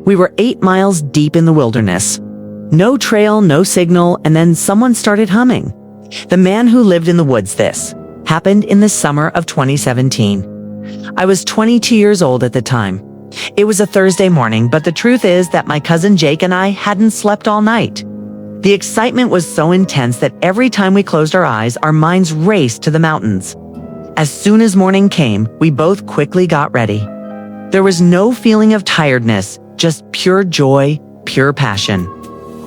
We were 8 miles deep in the wilderness. No trail, no signal, and then someone started humming. The man who lived in the woods. This happened in the summer of 2017. I was 22 years old at the time. It was a Thursday morning, but the truth is that my cousin Jake and I hadn't slept all night. The excitement was so intense that every time we closed our eyes, our minds raced to the mountains. As soon as morning came, we both quickly got ready. There was no feeling of tiredness, just pure joy, pure passion.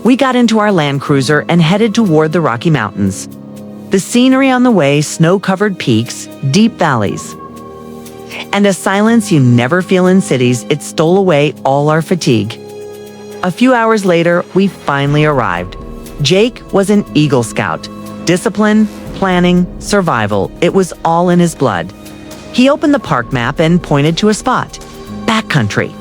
We got into our Land Cruiser and headed toward the Rocky Mountains. The scenery on the way, snow-covered peaks, deep valleys, and a silence you never feel in cities. It stole away all our fatigue. A few hours later, we finally arrived. Jake was an Eagle Scout. Discipline, planning, survival, it was all in his blood. He opened the park map and pointed to a spot. Backcountry.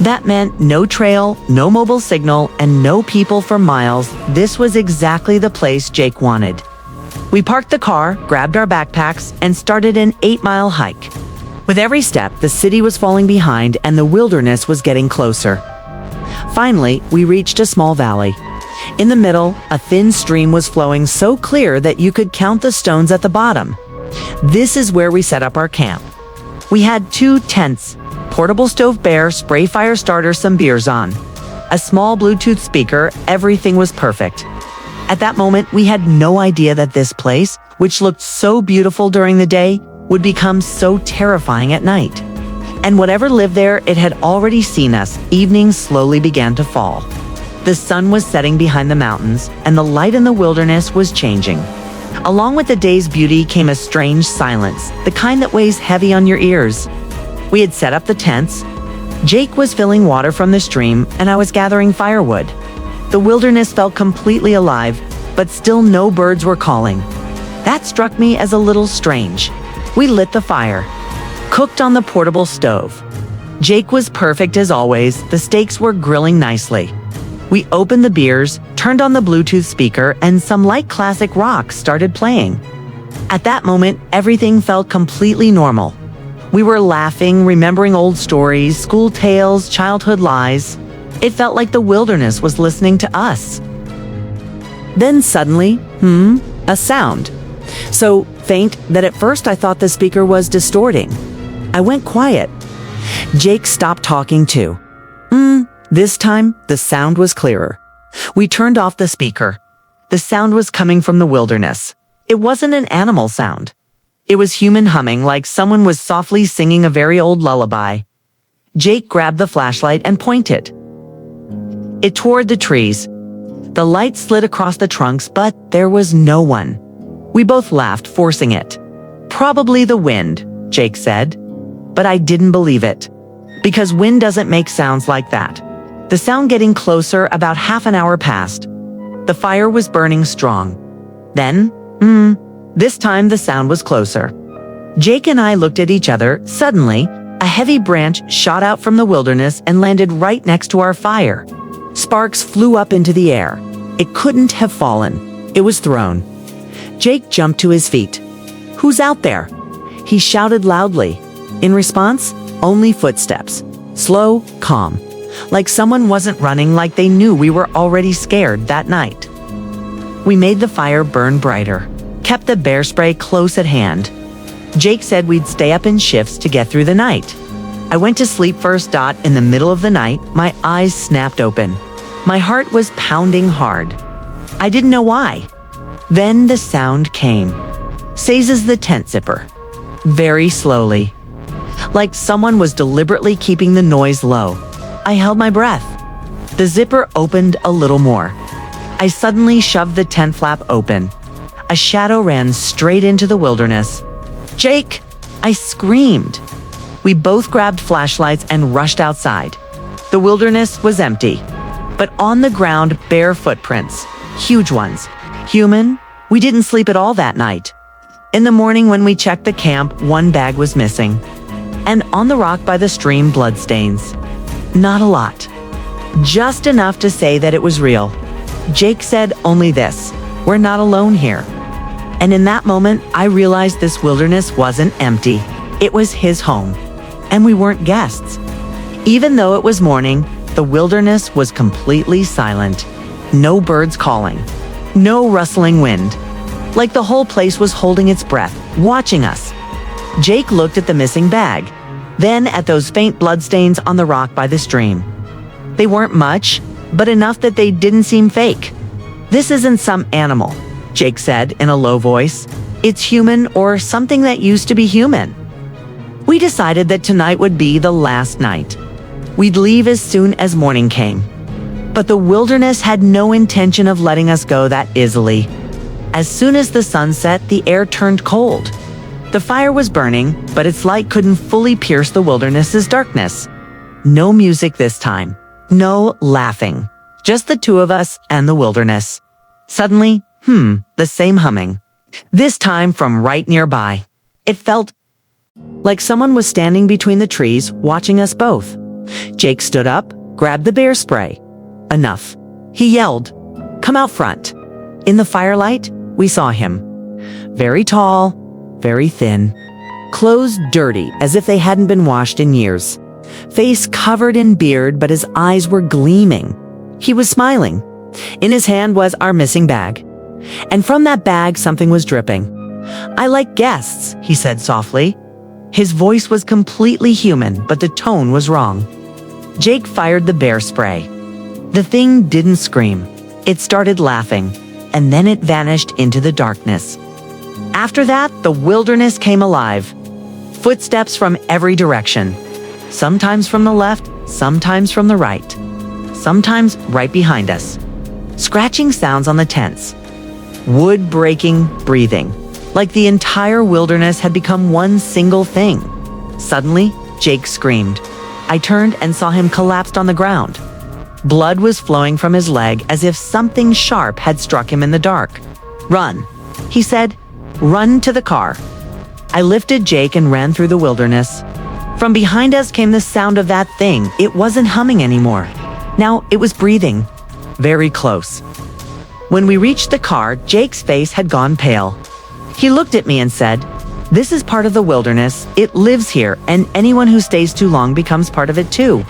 That meant no trail, no mobile signal, and no people for miles. This was exactly the place Jake wanted. We parked the car, grabbed our backpacks, and started an 8-mile hike. With every step, the city was falling behind and the wilderness was getting closer. Finally, we reached a small valley. In the middle, a thin stream was flowing so clear that you could count the stones at the bottom. This is where we set up our camp. We had 2 tents, portable stove bare, spray fire starter, some beers on, a small Bluetooth speaker. Everything was perfect. At that moment, we had no idea that this place, which looked so beautiful during the day, would become so terrifying at night. And whatever lived there, it had already seen us. Evening slowly began to fall. The sun was setting behind the mountains, and the light in the wilderness was changing. Along with the day's beauty came a strange silence, the kind that weighs heavy on your ears. We had set up the tents. Jake was filling water from the stream, and I was gathering firewood. The wilderness felt completely alive, but still no birds were calling. That struck me as a little strange. We lit the fire, cooked on the portable stove. Jake was perfect as always. The steaks were grilling nicely. We opened the beers, turned on the Bluetooth speaker, and some light classic rock started playing. At that moment, everything felt completely normal. We were laughing, remembering old stories, school tales, childhood lies. It felt like the wilderness was listening to us. Then suddenly, a sound. So faint that at first I thought the speaker was distorting. I went quiet. Jake stopped talking too. This time, the sound was clearer. We turned off the speaker. The sound was coming from the wilderness. It wasn't an animal sound. It was human humming, like someone was softly singing a very old lullaby. Jake grabbed the flashlight and pointed it toward the trees. The light slid across the trunks, but there was no one. We both laughed, forcing it. Probably the wind, Jake said. But I didn't believe it. Because wind doesn't make sounds like that. The sound getting closer. About half an hour passed. The fire was burning strong. Then, this time the sound was closer. Jake and I looked at each other. Suddenly, a heavy branch shot out from the wilderness and landed right next to our fire. Sparks flew up into the air. It couldn't have fallen. It was thrown. Jake jumped to his feet. "Who's out there?" He shouted loudly. In response, only footsteps. Slow, calm. Like someone wasn't running, like they knew we were already scared that night. We made the fire burn brighter, kept the bear spray close at hand. Jake said we'd stay up in shifts to get through the night. I went to sleep first. In the middle of the night, my eyes snapped open. My heart was pounding hard. I didn't know why. Then the sound came. Says the tent zipper. Very slowly. Like someone was deliberately keeping the noise low. I held my breath. The zipper opened a little more. I suddenly shoved the tent flap open. A shadow ran straight into the wilderness. "Jake!" I screamed. We both grabbed flashlights and rushed outside. The wilderness was empty, but on the ground, bare footprints. Huge ones. Human? We didn't sleep at all that night. In the morning when we checked the camp, one bag was missing. And on the rock by the stream, bloodstains. Not a lot. Just enough to say that it was real. Jake said only this: "We're not alone here." And in that moment, I realized this wilderness wasn't empty. It was his home. And we weren't guests. Even though it was morning, the wilderness was completely silent. No birds calling, no rustling wind. Like the whole place was holding its breath, watching us. Jake looked at the missing bag, then at those faint bloodstains on the rock by the stream. They weren't much, but enough that they didn't seem fake. "This isn't some animal," Jake said in a low voice. "It's human or something that used to be human." We decided that tonight would be the last night. We'd leave as soon as morning came. But the wilderness had no intention of letting us go that easily. As soon as the sun set, the air turned cold. The fire was burning, but its light couldn't fully pierce the wilderness's darkness. No music this time. No laughing. Just the two of us and the wilderness. Suddenly, the same humming. This time from right nearby. It felt like someone was standing between the trees, watching us both. Jake stood up, grabbed the bear spray. "Enough." He yelled, "Come out front." In the firelight, we saw him. Very tall, very thin. Clothes dirty, as if they hadn't been washed in years. Face covered in beard, but his eyes were gleaming. He was smiling. In his hand was our missing bag. And from that bag, something was dripping. "I like guests," he said softly. His voice was completely human, but the tone was wrong. Jake fired the bear spray. The thing didn't scream. It started laughing, and then it vanished into the darkness. After that, the wilderness came alive. Footsteps from every direction. Sometimes from the left, sometimes from the right. Sometimes right behind us. Scratching sounds on the tents. Wood breaking, breathing. Like the entire wilderness had become one single thing. Suddenly, Jake screamed. I turned and saw him collapsed on the ground. Blood was flowing from his leg as if something sharp had struck him in the dark. "Run," he said. "Run to the car." I lifted Jake and ran through the wilderness. From behind us came the sound of that thing. It wasn't humming anymore. Now it was breathing. Very close. When we reached the car, Jake's face had gone pale. He looked at me and said, "This is part of the wilderness. It lives here, and anyone who stays too long becomes part of it too."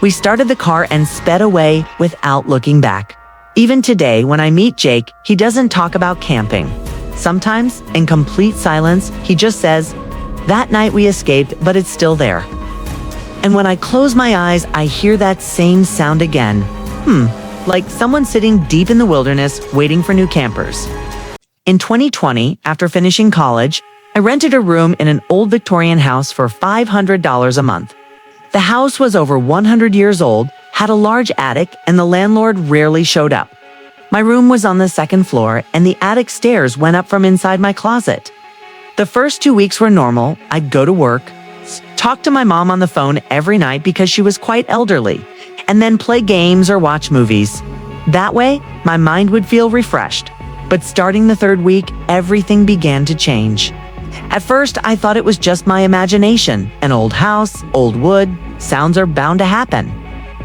We started the car and sped away without looking back. Even today, when I meet Jake, he doesn't talk about camping. Sometimes, in complete silence, he just says, "That night we escaped, but it's still there." And when I close my eyes, I hear that same sound again. Like someone sitting deep in the wilderness waiting for new campers. In 2020, after finishing college, I rented a room in an old Victorian house for $500 a month. The house was over 100 years old, had a large attic, and the landlord rarely showed up. My room was on the second floor, and the attic stairs went up from inside my closet. The first 2 weeks were normal. I'd go to work, talk to my mom on the phone every night because she was quite elderly, and then play games or watch movies. That way, my mind would feel refreshed. But starting the third week, everything began to change. At first, I thought it was just my imagination. An old house, old wood, sounds are bound to happen.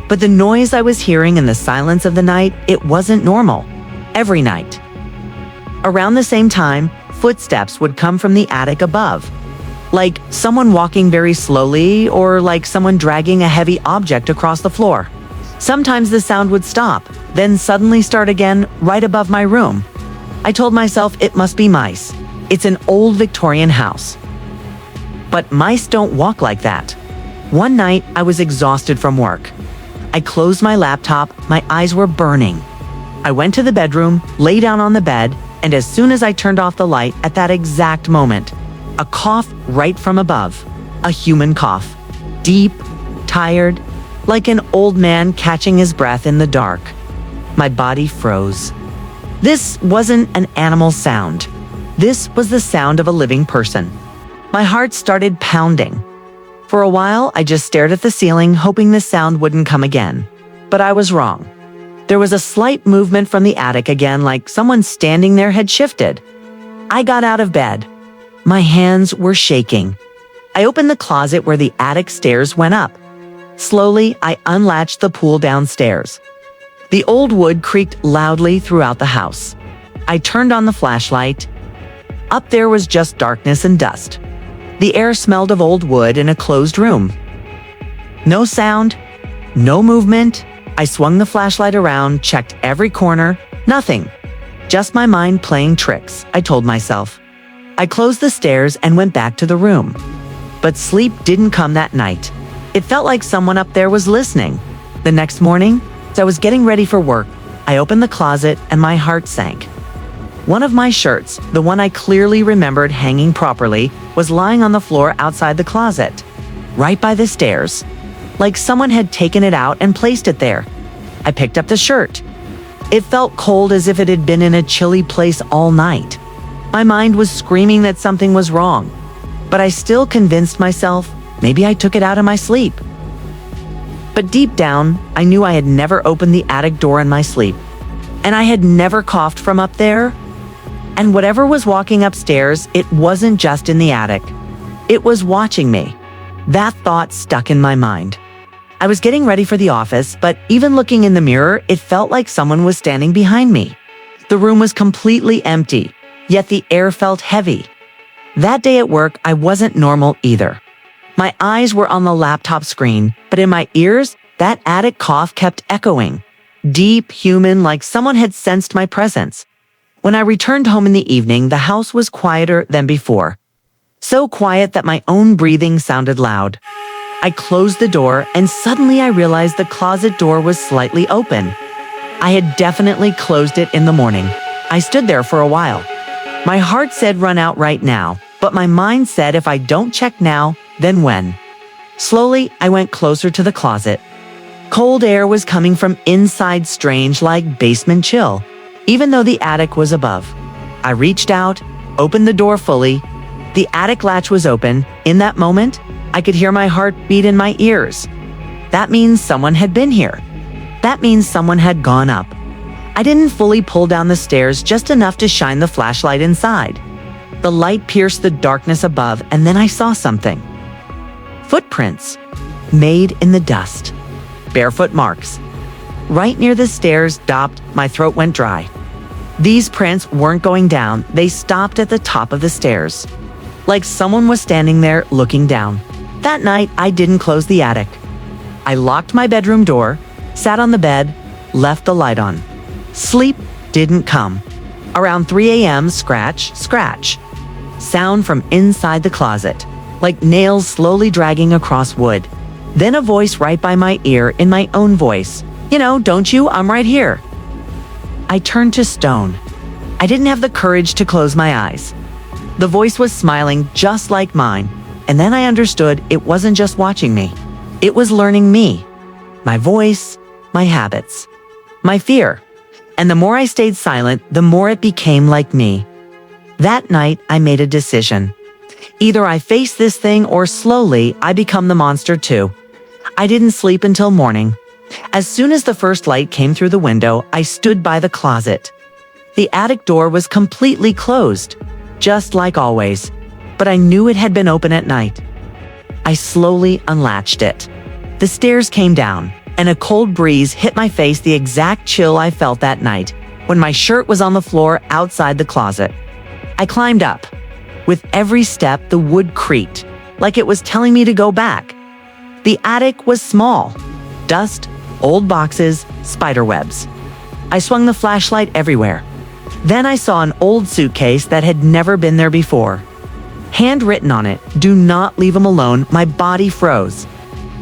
But the noise I was hearing in the silence of the night, it wasn't normal. Every night. Around the same time, footsteps would come from the attic above. Like someone walking very slowly, or like someone dragging a heavy object across the floor. Sometimes the sound would stop, then suddenly start again right above my room. I told myself it must be mice. It's an old Victorian house. But mice don't walk like that. One night, I was exhausted from work. I closed my laptop, my eyes were burning. I went to the bedroom, lay down on the bed, and as soon as I turned off the light at that exact moment, a cough right from above. A human cough. Deep, tired, like an old man catching his breath in the dark. My body froze. This wasn't an animal sound. This was the sound of a living person. My heart started pounding. For a while, I just stared at the ceiling, hoping the sound wouldn't come again. But I was wrong. There was a slight movement from the attic again, like someone standing there had shifted. I got out of bed. My hands were shaking. I opened the closet where the attic stairs went up. Slowly, I unlatched the pool downstairs. The old wood creaked loudly throughout the house. I turned on the flashlight. Up there was just darkness and dust. The air smelled of old wood in a closed room. No sound, no movement. I swung the flashlight around, checked every corner. Nothing. Just my mind playing tricks, I told myself. I closed the stairs and went back to the room. But sleep didn't come that night. It felt like someone up there was listening. The next morning, as I was getting ready for work, I opened the closet and my heart sank. One of my shirts, the one I clearly remembered hanging properly, was lying on the floor outside the closet, right by the stairs, like someone had taken it out and placed it there. I picked up the shirt. It felt cold, as if it had been in a chilly place all night. My mind was screaming that something was wrong, but I still convinced myself maybe I took it out in my sleep. But deep down, I knew I had never opened the attic door in my sleep, and I had never coughed from up there. And whatever was walking upstairs, it wasn't just in the attic. It was watching me. That thought stuck in my mind. I was getting ready for the office, but even looking in the mirror, it felt like someone was standing behind me. The room was completely empty, yet the air felt heavy. That day at work, I wasn't normal either. My eyes were on the laptop screen, but in my ears, that attic cough kept echoing. Deep, human, like someone had sensed my presence. When I returned home in the evening, the house was quieter than before. So quiet that my own breathing sounded loud. I closed the door, and suddenly I realized the closet door was slightly open. I had definitely closed it in the morning. I stood there for a while. My heart said run out right now, but my mind said if I don't check now, then when? Slowly, I went closer to the closet. Cold air was coming from inside, strange, like basement chill, even though the attic was above. I reached out, opened the door fully. The attic latch was open. In that moment, I could hear my heart beat in my ears. That means someone had been here. That means someone had gone up. I didn't fully pull down the stairs, just enough to shine the flashlight inside. The light pierced the darkness above, and then I saw something. Footprints, made in the dust. Barefoot marks. Right near the stairs, stopped, my throat went dry. These prints weren't going down, they stopped at the top of the stairs. Like someone was standing there looking down. That night, I didn't close the attic. I locked my bedroom door, sat on the bed, left the light on. Sleep didn't come. Around 3 a.m., scratch, scratch. Sound from inside the closet, like nails slowly dragging across wood. Then a voice right by my ear in my own voice. You know, don't you? I'm right here. I turned to stone. I didn't have the courage to close my eyes. The voice was smiling just like mine, and then I understood it wasn't just watching me. It was learning me. My voice, my habits, my fear. And the more I stayed silent, the more it became like me. That night, I made a decision. Either I face this thing or slowly I become the monster too. I didn't sleep until morning. As soon as the first light came through the window, I stood by the closet. The attic door was completely closed, just like always, but I knew it had been open at night. I slowly unlatched it. The stairs came down, and a cold breeze hit my face, the exact chill I felt that night when my shirt was on the floor outside the closet. I climbed up. With every step, the wood creaked, like it was telling me to go back. The attic was small. Dust, old boxes, spider webs. I swung the flashlight everywhere. Then I saw an old suitcase that had never been there before. Handwritten on it, "Do not leave him alone." My body froze.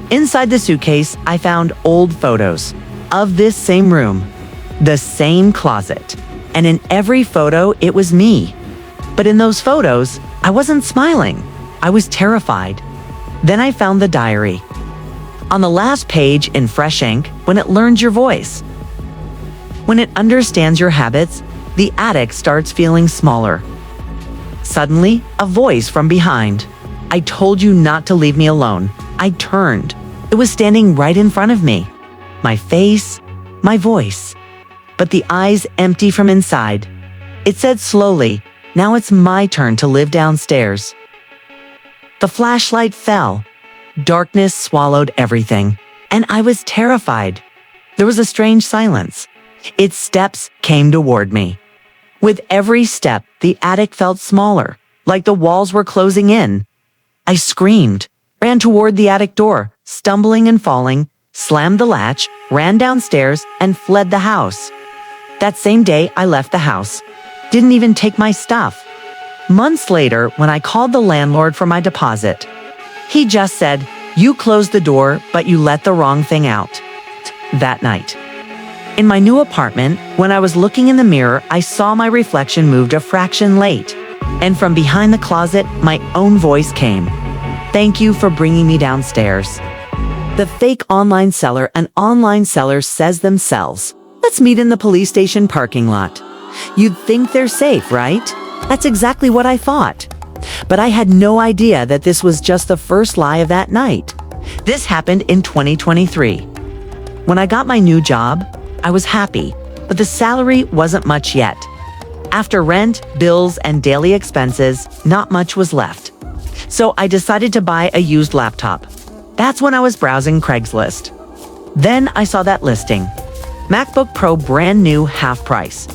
Inside the suitcase, I found old photos of this same room, the same closet. And in every photo, it was me. But in those photos, I wasn't smiling. I was terrified. Then I found the diary. On the last page in fresh ink, when it learns your voice. When it understands your habits, the attic starts feeling smaller. Suddenly, a voice from behind. "I told you not to leave me alone." I turned. It was standing right in front of me. My face, my voice, but the eyes empty from inside. It said slowly, "Now it's my turn to live downstairs." The flashlight fell. Darkness swallowed everything, and I was terrified. There was a strange silence. Its steps came toward me. With every step, the attic felt smaller, like the walls were closing in. I screamed, ran toward the attic door, stumbling and falling, slammed the latch, ran downstairs, and fled the house. That same day, I left the house. Didn't even take my stuff. Months later, when I called the landlord for my deposit, he just said, "You closed the door, but you let the wrong thing out." That night. In my new apartment, when I was looking in the mirror, I saw my reflection moved a fraction late. And from behind the closet, my own voice came. "Thank you for bringing me downstairs." The fake online seller and online seller says themselves, "Let's meet in the police station parking lot." You'd think they're safe, right? That's exactly what I thought. But I had no idea that this was just the first lie of that night. This happened in 2023. When I got my new job, I was happy, but the salary wasn't much yet. After rent, bills, and daily expenses, not much was left. So I decided to buy a used laptop. That's when I was browsing Craigslist. Then I saw that listing. MacBook Pro brand new, half price.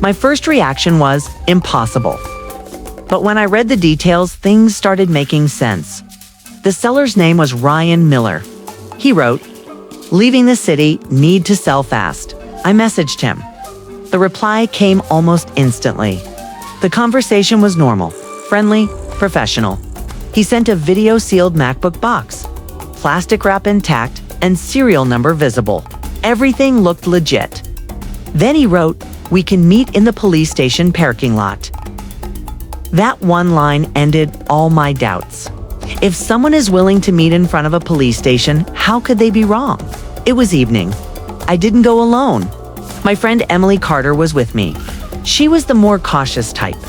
My first reaction was impossible. But when I read the details, things started making sense. The seller's name was Ryan Miller. He wrote, "Leaving the city, need to sell fast." I messaged him. The reply came almost instantly. The conversation was normal, friendly, professional. He sent a video-sealed MacBook box, plastic wrap intact, and serial number visible. Everything looked legit. Then he wrote, "We can meet in the police station parking lot." That one line ended all my doubts. If someone is willing to meet in front of a police station, how could they be wrong? It was evening. I didn't go alone. My friend Emily Carter was with me. She was the more cautious type.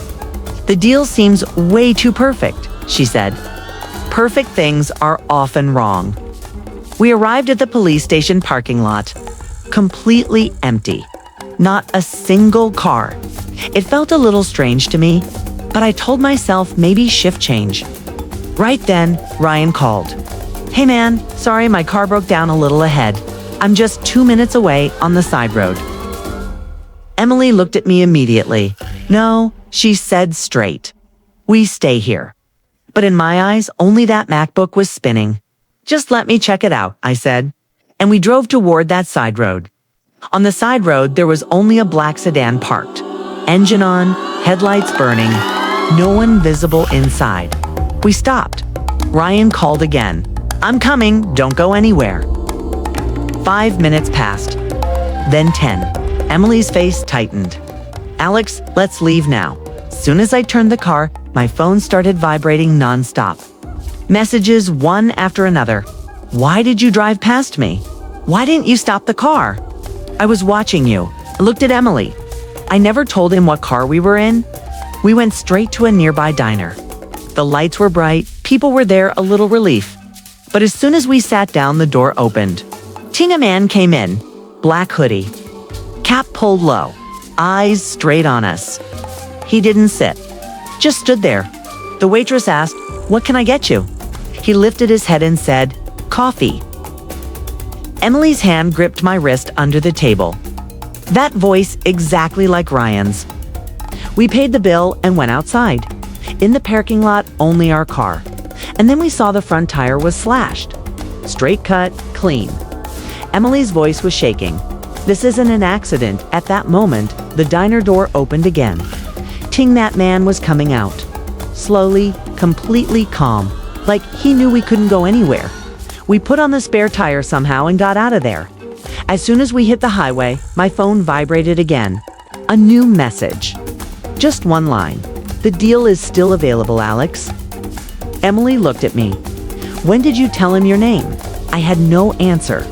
"The deal seems way too perfect," she said. Perfect things are often wrong. We arrived at the police station parking lot. Completely empty. Not a single car. It felt a little strange to me, but I told myself maybe shift change. Right then, Ryan called. "Hey man, sorry my car broke down a little ahead. I'm just 2 minutes away on the side road." Emily looked at me immediately. "No," she said straight. "We stay here." But in my eyes, only that MacBook was spinning. "Just let me check it out," I said. And we drove toward that side road. On the side road, there was only a black sedan parked. Engine on, headlights burning, no one visible inside. We stopped. Ryan called again. "I'm coming, don't go anywhere." 5 minutes passed. Then 10. Emily's face tightened. "Alex, let's leave now." Soon as I turned the car, my phone started vibrating nonstop. Messages one after another. "Why did you drive past me? Why didn't you stop the car? I was watching you." I looked at Emily. I never told him what car we were in. We went straight to a nearby diner. The lights were bright, people were there, a little relief. But as soon as we sat down, the door opened. A man came in, black hoodie, cap pulled low, eyes straight on us. He didn't sit, just stood there. The waitress asked, "What can I get you?" He lifted his head and said, "Coffee." Emily's hand gripped my wrist under the table. That voice exactly like Ryan's. We paid the bill and went outside. In the parking lot, only our car. And then we saw the front tire was slashed. Straight cut, clean. Emily's voice was shaking. "This isn't an accident." At that moment, the diner door opened again. That man was coming out. Slowly, completely calm, like he knew we couldn't go anywhere. We put on the spare tire somehow and got out of there. As soon as we hit the highway, my phone vibrated again. A new message. Just one line. "The deal is still available, Alex." Emily looked at me. "When did you tell him your name?" I had no answer.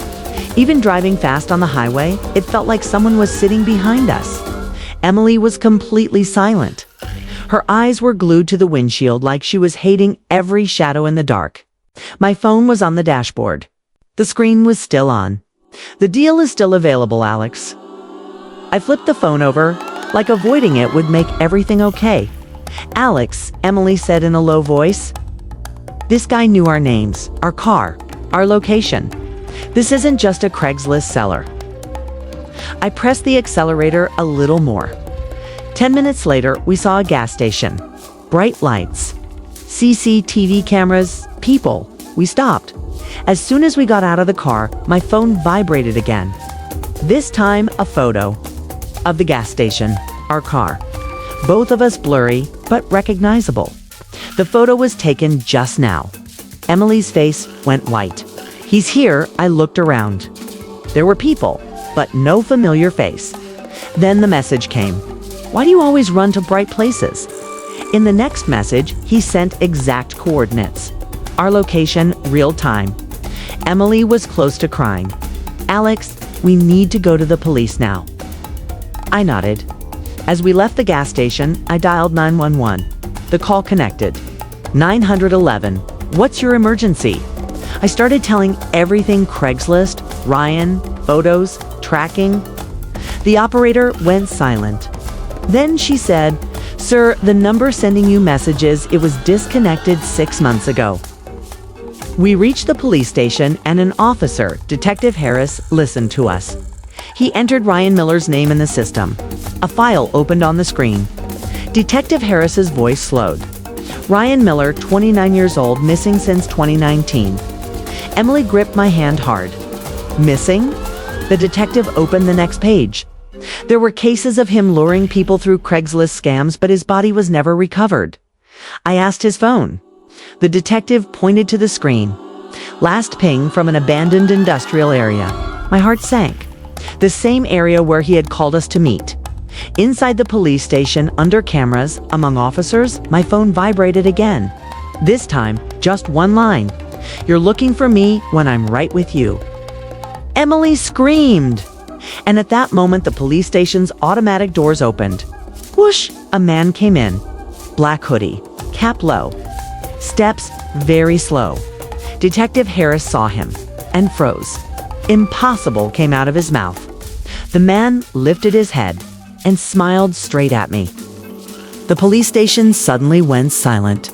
Even driving fast on the highway, it felt like someone was sitting behind us. Emily was completely silent. Her eyes were glued to the windshield like she was hating every shadow in the dark. My phone was on the dashboard. The screen was still on. "The deal is still available, Alex." I flipped the phone over, like avoiding it would make everything okay. "Alex," Emily said in a low voice. "This guy knew our names, our car, our location. This isn't just a Craigslist seller." I pressed the accelerator a little more. 10 minutes later, we saw a gas station. Bright lights. CCTV cameras, people. We stopped. As soon as we got out of the car, my phone vibrated again. This time, a photo of the gas station, our car. Both of us blurry, but recognizable. The photo was taken just now. Emily's face went white. "He's here," I looked around. There were people, but no familiar face. Then the message came. "Why do you always run to bright places?" In the next message, he sent exact coordinates. Our location, real time. Emily was close to crying. "Alex, we need to go to the police now." I nodded. As we left the gas station, I dialed 911. The call connected. 911, "What's your emergency?" I started telling everything: Craigslist, Ryan, photos, tracking. The operator went silent. Then she said, "Sir, the number sending you messages, it was disconnected 6 months ago." We reached the police station and an officer, Detective Harris, listened to us. He entered Ryan Miller's name in the system. A file opened on the screen. Detective Harris's voice slowed. "Ryan Miller, 29 years old, missing since 2019. Emily gripped my hand hard. "Missing?" The detective opened the next page. There were cases of him luring people through Craigslist scams, but his body was never recovered. I asked his phone. The detective pointed to the screen. Last ping from an abandoned industrial area. My heart sank. The same area where he had called us to meet. Inside the police station, under cameras, among officers, my phone vibrated again. This time, just one line. "You're looking for me when I'm right with you." Emily screamed. And at that moment, the police station's automatic doors opened. Whoosh! A man came in. Black hoodie, cap low. Steps very slow. Detective Harris saw him and froze. "Impossible" came out of his mouth. The man lifted his head and smiled straight at me. The police station suddenly went silent.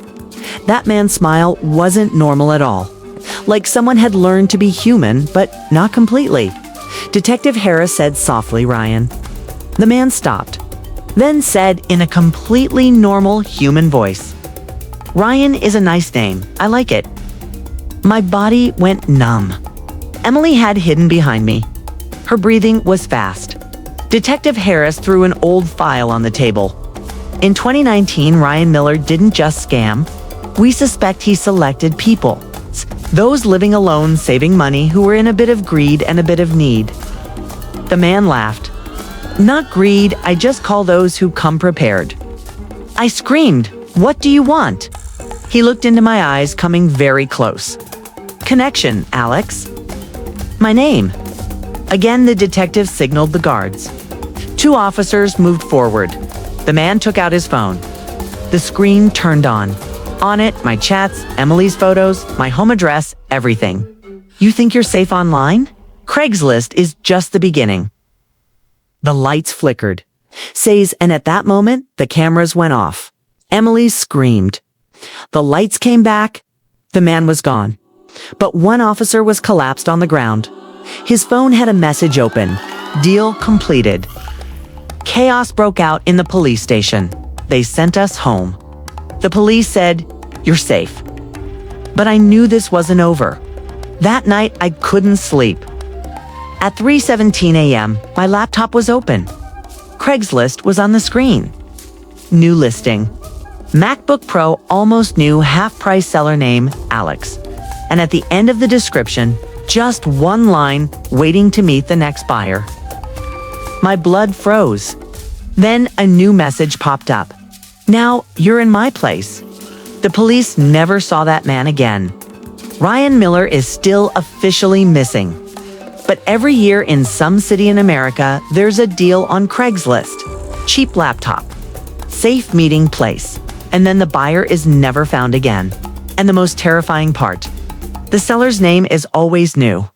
That man's smile wasn't normal at all. Like someone had learned to be human, but not completely. Detective Harris said softly, "Ryan." The man stopped, then said in a completely normal human voice, "Ryan is a nice name. I like it." My body went numb. Emily had hidden behind me. Her breathing was fast. Detective Harris threw an old file on the table. In 2019, Ryan Miller didn't just scam. We suspect he selected people. Those living alone, saving money, who were in a bit of greed and a bit of need. The man laughed. "Not greed, I just call those who come prepared." I screamed, "What do you want?" He looked into my eyes, coming very close. "Connection, Alex." "My name." Again, the detective signaled the guards. 2 officers moved forward. The man took out his phone. The screen turned on. On it, my chats, Emily's photos, my home address, everything. "You think you're safe online? Craigslist is just the beginning." The lights flickered. Says, and at that moment, the cameras went off. Emily screamed. The lights came back. The man was gone. But one officer was collapsed on the ground. His phone had a message open. "Deal completed." Chaos broke out in the police station. They sent us home. The police said, "You're safe." But I knew this wasn't over. That night, I couldn't sleep. At 3:17 a.m., my laptop was open. Craigslist was on the screen. New listing. MacBook Pro, almost new, half-price seller name, Alex. And at the end of the description, just one line, "Waiting to meet the next buyer." My blood froze. Then a new message popped up. "Now you're in my place." The police never saw that man again. Ryan Miller is still officially missing. But every year in some city in America, there's a deal on Craigslist. Cheap laptop. Safe meeting place. And then the buyer is never found again. And the most terrifying part, the seller's name is always new.